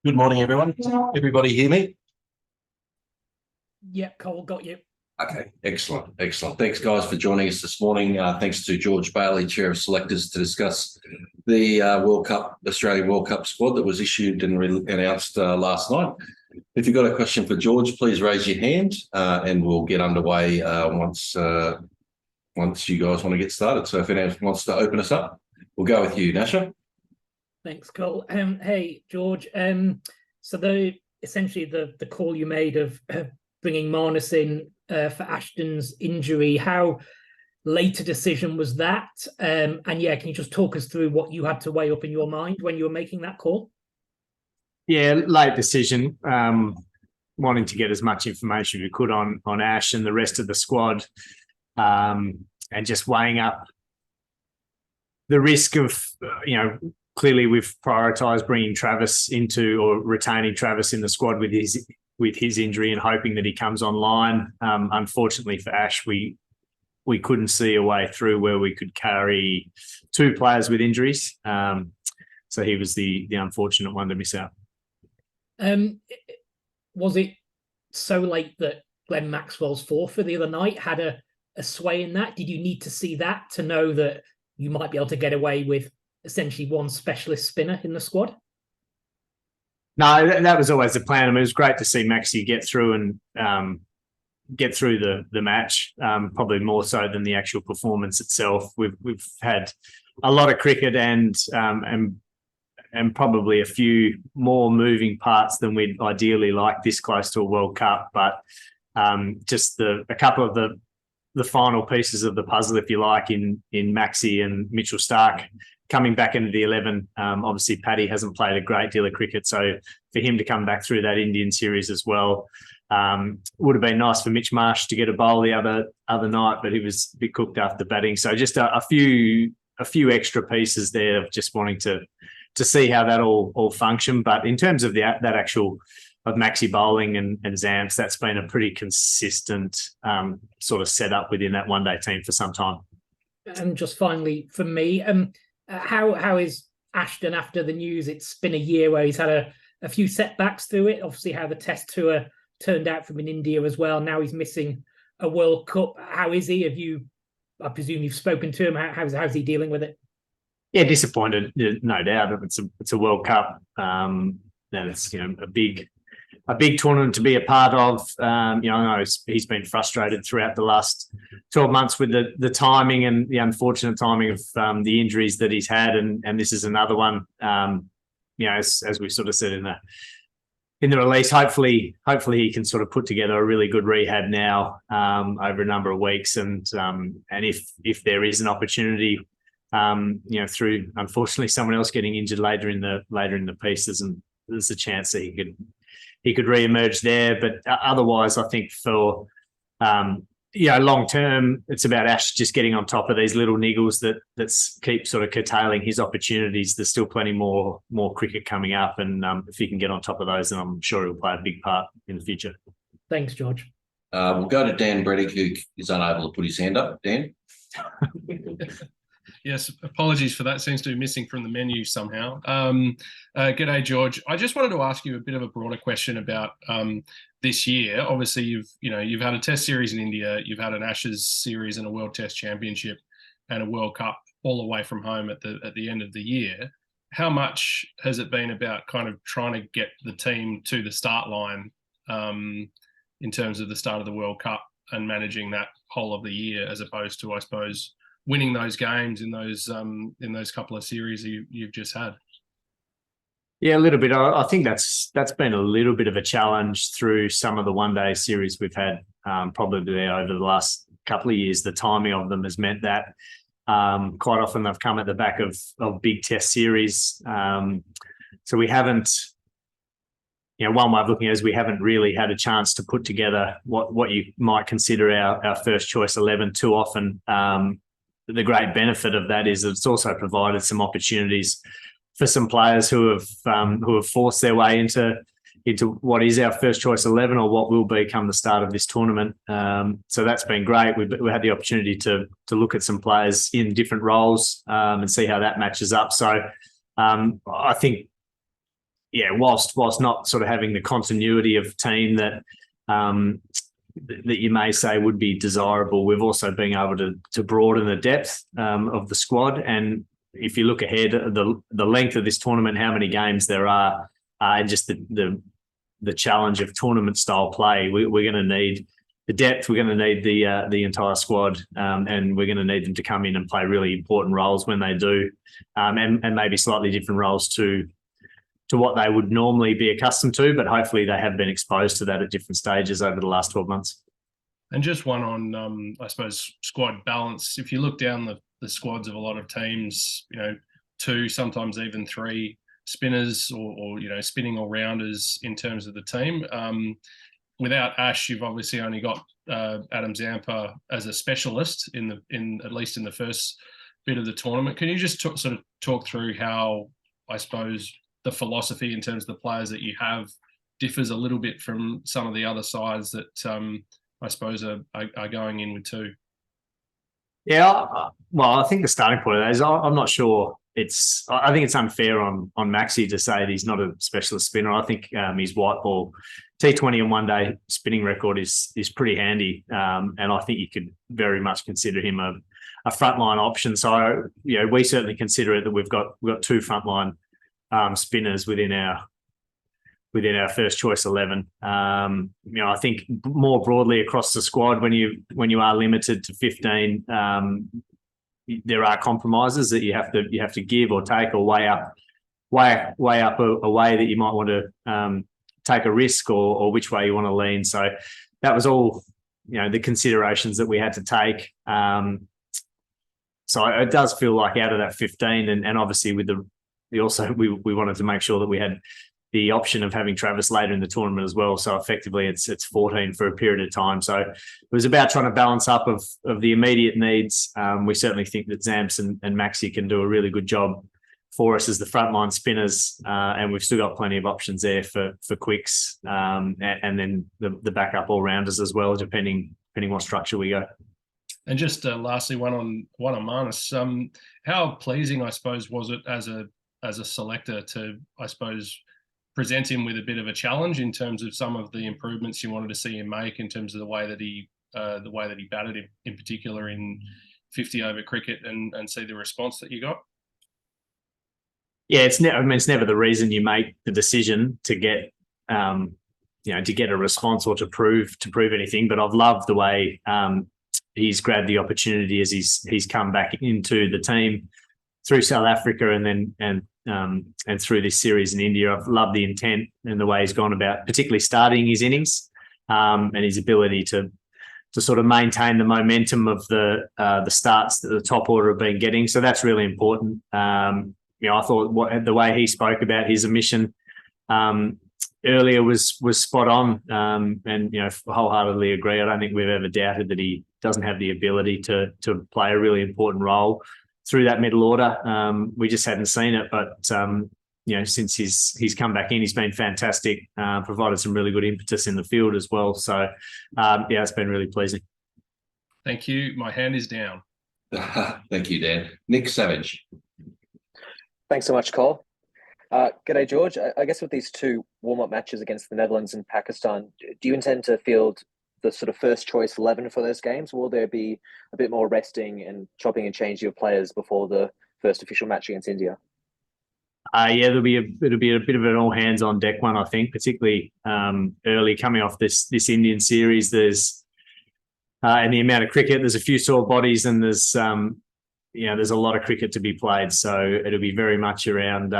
Good morning, everyone. Everybody hear me? Yeah, Cole, got you. Okay, excellent. Thanks, guys, for joining us this morning. Thanks to George Bailey, Chair of Selectors, to discuss the Australian World Cup squad that was issued and announced last night. If you've got a question for George, please raise your hand and we'll get underway once you guys want to get started. So if anyone wants to open us up, we'll go with you, Nasha. Thanks, Cole. Hey, George. So essentially the call you made of bringing Marnus in for Ashton's injury, how late a decision was that? And yeah, can you just talk us through what you had to weigh up in your mind when you were making that call? Yeah, late decision. Wanting to get as much information as we could on Ash and the rest of the squad, and just weighing up the risk of, clearly we've prioritised bringing Travis into or retaining Travis in the squad with his injury and hoping that he comes online. Unfortunately for Ash, we couldn't see a way through where we could carry two players with injuries. So he was the unfortunate one to miss out. Was it so late that Glenn Maxwell's forfeit the other night had a sway in that? Did you need to see that to know that you might be able to get away with essentially one specialist spinner in the squad? No, that was always the plan. I mean, it was great to see Maxi get through and get through the match, probably more so than the actual performance itself. We've had a lot of cricket and probably a few more moving parts than we'd ideally like this close to a World Cup. But just a couple of the final pieces of the puzzle, if you like, in Maxi and Mitchell Starc coming back into the 11. Obviously, Paddy hasn't played a great deal of cricket, so for him to come back through that Indian series as well, would have been nice for Mitch Marsh to get a bowl the other night, but he was a bit cooked after batting. So just a few extra pieces there of just wanting to see how that all function. But in terms of that actual of Maxi bowling and Zamps, that's been a pretty consistent sort of setup within that one-day team for some time. And just finally for me, how is Ashton after the news? It's been a year where he's had a few setbacks through it. Obviously, how the Test tour turned out from in India as well. Now he's missing a World Cup. How is he? I presume you've spoken to him. How's he dealing with it? Yeah, disappointed, no doubt. It's a World Cup. And it's a big tournament to be a part of. I know he's been frustrated throughout the last 12 months with the timing and the unfortunate timing of the injuries that he's had, and this is another one. As we sort of said in the release, hopefully he can sort of put together a really good rehab now over a number of weeks, and if there is an opportunity, through unfortunately someone else getting injured later in the piece, there's a chance that he could re-emerge there. But otherwise, I think for long term, it's about Ash just getting on top of these little niggles that keep sort of curtailing his opportunities. There's still plenty more cricket coming up, and if he can get on top of those, then I'm sure he'll play a big part in the future. Thanks, George. We'll go to Dan Breddick, who is unable to put his hand up. Dan? Yes, apologies for that. Seems to be missing from the menu somehow. G'day, George. I just wanted to ask you a bit of a broader question about this year. Obviously, you've had a Test series in India, you've had an Ashes series and a World Test Championship and a World Cup all away from home at the end of the year. How much has it been about kind of trying to get the team to the start line in terms of the start of the World Cup and managing that whole of the year, as opposed to, I suppose, winning those games in those couple of series you've just had? Yeah, a little bit. I think that's been a little bit of a challenge through some of the one-day series we've had, probably over the last couple of years. The timing of them has meant that quite often they've come at the back of big Test series. So we haven't, one way of looking at it is we haven't really had a chance to put together what you might consider our first choice 11 too often. The great benefit of that is it's also provided some opportunities for some players who have forced their way into what is our first choice 11, or what will become the start of this tournament. So that's been great. We had the opportunity to look at some players in different roles and see how that matches up. So I think whilst not sort of having the continuity of team that that you may say would be desirable, we've also been able to broaden the depth of the squad. And if you look ahead, the length of this tournament, how many games there are, and just the challenge of tournament style play, we're going to need the depth. We're going to need the entire squad, and we're going to need them to come in and play really important roles when they do, and maybe slightly different roles to what they would normally be accustomed to, but hopefully they have been exposed to that at different stages over the last 12 months. And just one on, I suppose, squad balance. If you look down the squads of a lot of teams, 2, sometimes even 3 spinners or spinning all-rounders in terms of the team. Without Ash, you've obviously only got Adam Zampa as a specialist in at least in the first bit of the tournament. Can you just sort of talk through how, I suppose, the philosophy in terms of the players that you have differs a little bit from some of the other sides that I suppose are going in with 2? Yeah, well, I think the starting point of that is I'm not sure. I think it's unfair on Maxi to say that he's not a specialist spinner. I think his white ball T20 and one-day spinning record is pretty handy, and I think you could very much consider him a frontline option. So we certainly consider it that we've got 2 frontline spinners within our first choice 11. I think more broadly across the squad, when you are limited to 15, there are compromises that you have to give or take or weigh up a way that you might want to take a risk or which way you want to lean. So that was all the considerations that we had to take. So it does feel like out of that 15, and obviously with we wanted to make sure that we had the option of having Travis later in the tournament as well. So effectively it's 14 for a period of time. So it was about trying to balance up of the immediate needs. We certainly think that Zamps and Maxi can do a really good job for us as the frontline spinners. And we've still got plenty of options there for quicks, and then the backup all-rounders as well, depending what structure we go. And just lastly, one on Marnus. How pleasing, I suppose, was it as a selector to, I suppose, present him with a bit of a challenge in terms of some of the improvements you wanted to see him make in terms of the way that he batted in particular in 50 over cricket, and see the response that you got? Yeah, it's never the reason you make the decision to get to get a response or to prove anything. But I've loved the way he's grabbed the opportunity as he's come back into the team through South Africa and through this series in India. I've loved the intent and the way he's gone about, particularly starting his innings, and his ability to sort of maintain the momentum of the starts that the top order have been getting. So that's really important. I thought the way he spoke about his omission earlier was spot on, and wholeheartedly agree. I don't think we've ever doubted that he doesn't have the ability to play a really important role through that middle order. We just hadn't seen it, but since he's come back in, he's been fantastic. Provided some really good impetus in the field as well. So it's been really pleasing. Thank you. My hand is down. Thank you, Dan. Nick Savage. Thanks so much, Cole. G'day, George. I guess with these 2 warm-up matches against the Netherlands and Pakistan, do you intend to field the sort of first choice 11 for those games? Will there be a bit more resting and chopping and changing of players before the first official match against India? It'll be a bit of an all hands on deck one, I think, particularly early coming off this Indian series. There's and the amount of cricket, there's a few sore bodies, and there's a lot of cricket to be played. So it'll be very much around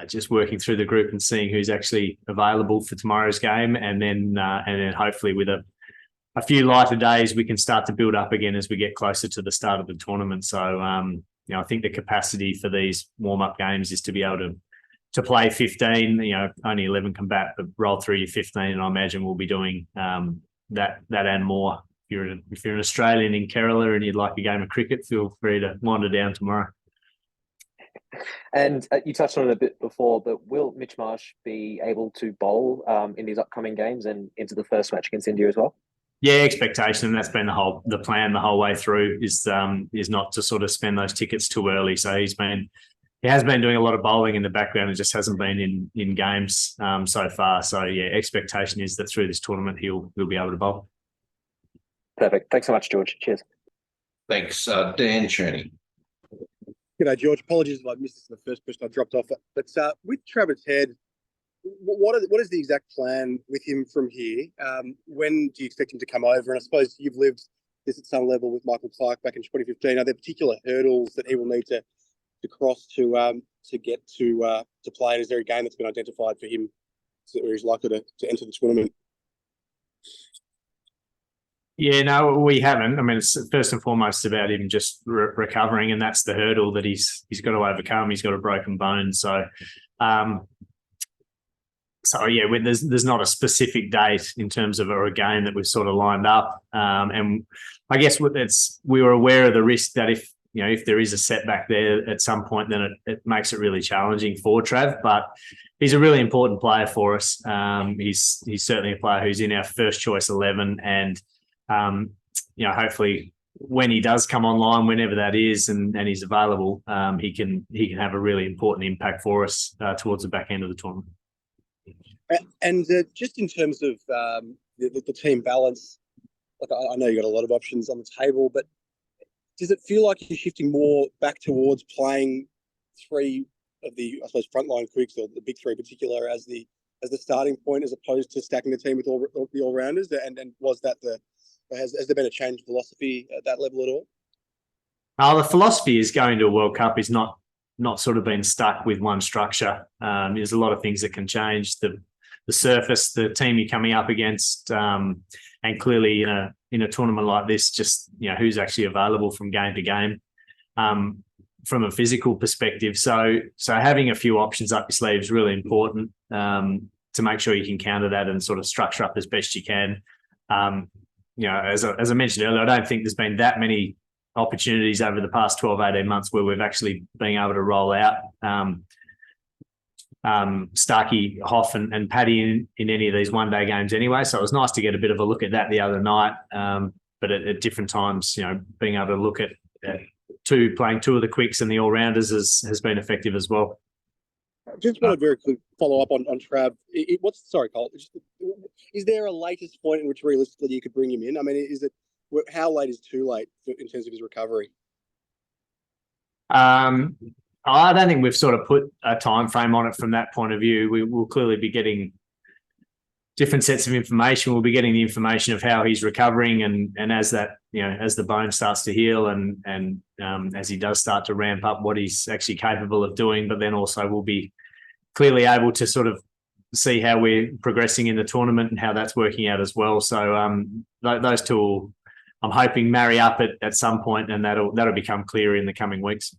just working through the group and seeing who's actually available for tomorrow's game, and then hopefully with a few lighter days we can start to build up again as we get closer to the start of the tournament. So I think the capacity for these warm-up games is to be able to play 15. Only 11 can bat, but roll through your 15, and I imagine we'll be doing that and more. If you're an Australian in Kerala and you'd like a game of cricket, feel free to wander down tomorrow. And you touched on it a bit before, but will Mitch Marsh be able to bowl in these upcoming games and into the first match against India as well? Yeah, expectation, and that's been the plan the whole way through, is not to sort of spend those tickets too early. So he's been he has been doing a lot of bowling in the background and just hasn't been in games so far. So yeah, expectation is that through this tournament he'll be able to bowl. Perfect. Thanks so much, George. Cheers. Thanks, Dan Cherney. G'day, George. Apologies if I missed this in the first question. I dropped off. But with Travis Head, what is the exact plan with him from here? When do you expect him to come over? And I suppose you've lived this at some level with Michael Clarke back in 2015. Are there particular hurdles that he will need to cross to get to play? And is there a game that's been identified for him where he's likely to enter the tournament? Yeah, no, we haven't. I mean, it's first and foremost about him just recovering, and that's the hurdle that he's got to overcome. He's got a broken bone, so yeah, there's not a specific date in terms of a game that we've sort of lined up, and I guess we were aware of the risk that if there is a setback there at some point, then it makes it really challenging for Trav. But he's a really important player for us. He's certainly a player who's in our first choice 11, and hopefully when he does come online, whenever that is, and he's available, he can have a really important impact for us towards the back end of the tournament. And just in terms of the team balance, like I know you got a lot of options on the table, but does it feel like you're shifting more back towards playing three of the, I suppose, frontline quicks, or the big three in particular, as the starting point, as opposed to stacking the team with all the all-rounders? And was that has there been a change in philosophy at that level at all? The philosophy is going to a World Cup is not sort of been stuck with one structure. There's a lot of things that can change. The surface, the team you're coming up against, and clearly in a tournament like this, just who's actually available from game to game, from a physical perspective. So having a few options up your sleeve is really important to make sure you can counter that and sort of structure up as best you can. As I mentioned earlier, I don't think there's been that many opportunities over the past 12, 18 months where we've actually been able to roll out Starkey, Hoff and Paddy in any of these one-day games anyway. So it was nice to get a bit of a look at that the other night. But at different times, being able to look at playing two of the quicks and the all-rounders has been effective as well. Just want to very quick follow up on Trav. Sorry, Cole. Is there a latest point in which realistically you could bring him in? I mean, how late is too late in terms of his recovery? I don't think we've sort of put a time frame on it from that point of view. We will clearly be getting different sets of information. We'll be getting the information of how he's recovering, and as that, as the bone starts to heal and as he does start to ramp up, what he's actually capable of doing. But then also we'll be clearly able to sort of see how we're progressing in the tournament and how that's working out as well. So those two will, I'm hoping, marry up at some point, and that'll become clearer in the coming weeks.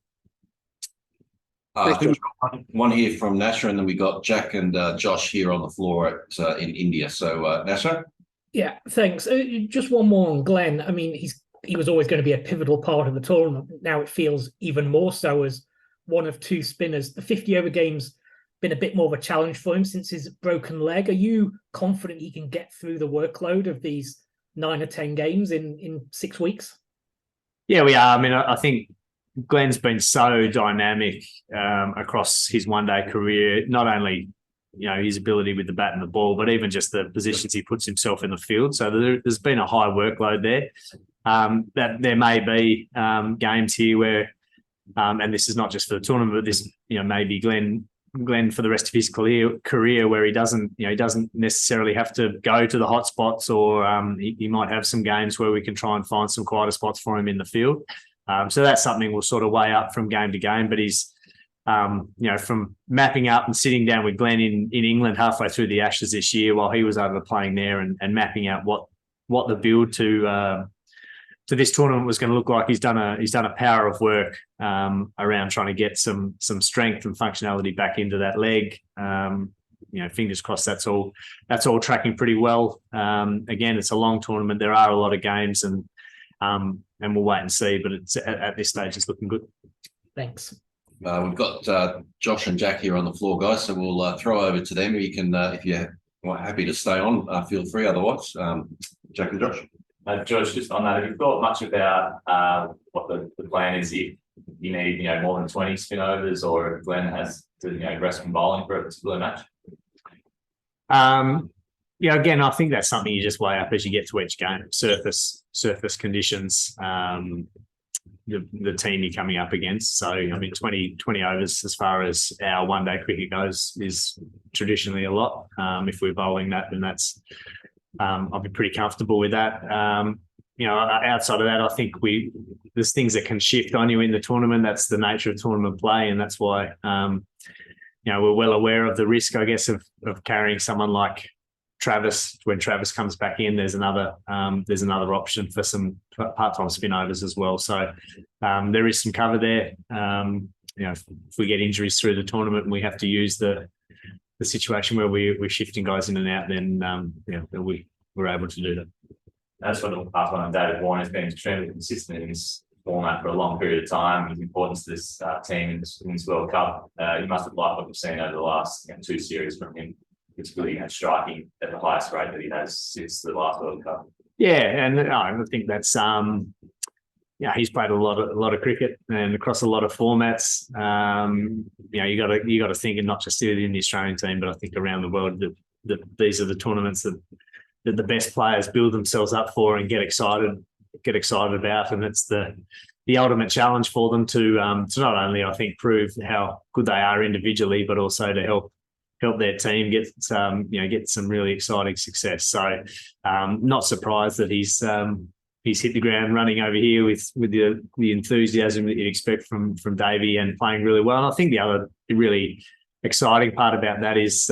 I think we've got one here from Nasser, and then we got Jack and Josh here on the floor in India. So Nasser? Yeah, thanks. Just one more on Glenn. I mean, he was always going to be a pivotal part of the tournament. Now it feels even more so as one of two spinners. The 50-over game's been a bit more of a challenge for him since his broken leg. Are you confident he can get through the workload of these 9 or 10 games in 6 weeks? Yeah, we are. I mean, I think Glenn's been so dynamic across his one-day career, not only his ability with the bat and the ball, but even just the positions he puts himself in the field. So there's been a high workload there. That there may be games here where, and this is not just for the tournament, but this may be Glenn for the rest of his career where he doesn't necessarily have to go to the hot spots, or he might have some games where we can try and find some quieter spots for him in the field. So that's something we'll sort of weigh up from game to game. But he's, from mapping up and sitting down with Glenn in England halfway through the Ashes this year while he was over playing there and mapping out what the build to this tournament was going to look like. He's done a power of work around trying to get some strength and functionality back into that leg. Fingers crossed that's all tracking pretty well. Again, it's a long tournament. There are a lot of games, and we'll wait and see. But it's at this stage, it's looking good. Thanks. We've got Josh and Jack here on the floor, guys. So we'll throw over to them. You can, if you're happy to stay on, feel free. Otherwise, Jack and Josh. George, just on that, have you thought much about what the plan is if you need, more than 20 spin overs, or if Glenn has to, rest from bowling for a particular match? Yeah, again, I think that's something you just weigh up as you get to each game. Surface conditions, the team you're coming up against. So, 20 overs as far as our one-day cricket goes is traditionally a lot. If we're bowling that, then that's I'll be pretty comfortable with that. Outside of that, I think there's things that can shift on you in the tournament. That's the nature of tournament play, and that's why we're well aware of the risk, I guess, of carrying someone like Travis. When Travis comes back in, there's another option for some part-time spin overs as well. So there is some cover there. If we get injuries through the tournament and we have to use the situation where we're shifting guys in and out, then we're able to do that. That's what on David Warner has been extremely consistent in this format for a long period of time. His importance to this team in this World Cup. You must have liked what you've seen over the last 2 series from him. It's really striking at the highest rate that he has since the last World Cup. Yeah, and I think that's he's played a lot of cricket and across a lot of formats. You got to think, and not just within the Australian team, but I think around the world that these are the tournaments that the best players build themselves up for and get excited about, and it's the ultimate challenge for them to not only, I think, prove how good they are individually, but also to help their team get some really exciting success. So not surprised that he's hit the ground running over here with the enthusiasm that you'd expect from Davey, and playing really well. And I think the other really exciting part about that is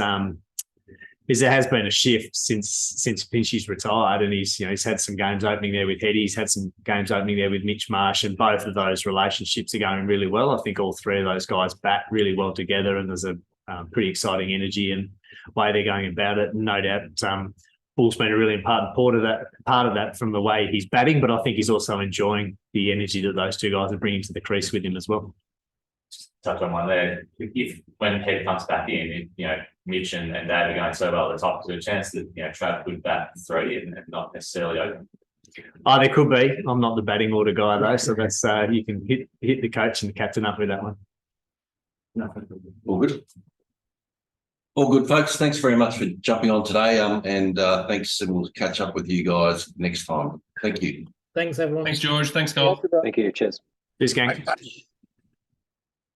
there has been a shift since Pinchy's retired, and he's had some games opening there with Hetty. He's had some games opening there with Mitch Marsh, and both of those relationships are going really well. I think all three of those guys bat really well together, and there's a pretty exciting energy and way they're going about it. And no doubt, Bull's been a really important part of that from the way he's batting, but I think he's also enjoying the energy that those two guys are bringing to the crease with him as well. Just touch on one there. If when Head comes back in, Mitch and Dave are going so well at the top, is there a chance that Trav could bat 3 and not necessarily open? Oh, there could be. I'm not the batting order guy though, so that's you can hit the coach and the captain up with that one. No. All good, folks. Thanks very much for jumping on today. And thanks, and we'll catch up with you guys next time. Thank you. Thanks, everyone. Thanks, George. Thanks, Cole. Thank you. Cheers. Cheers, gang.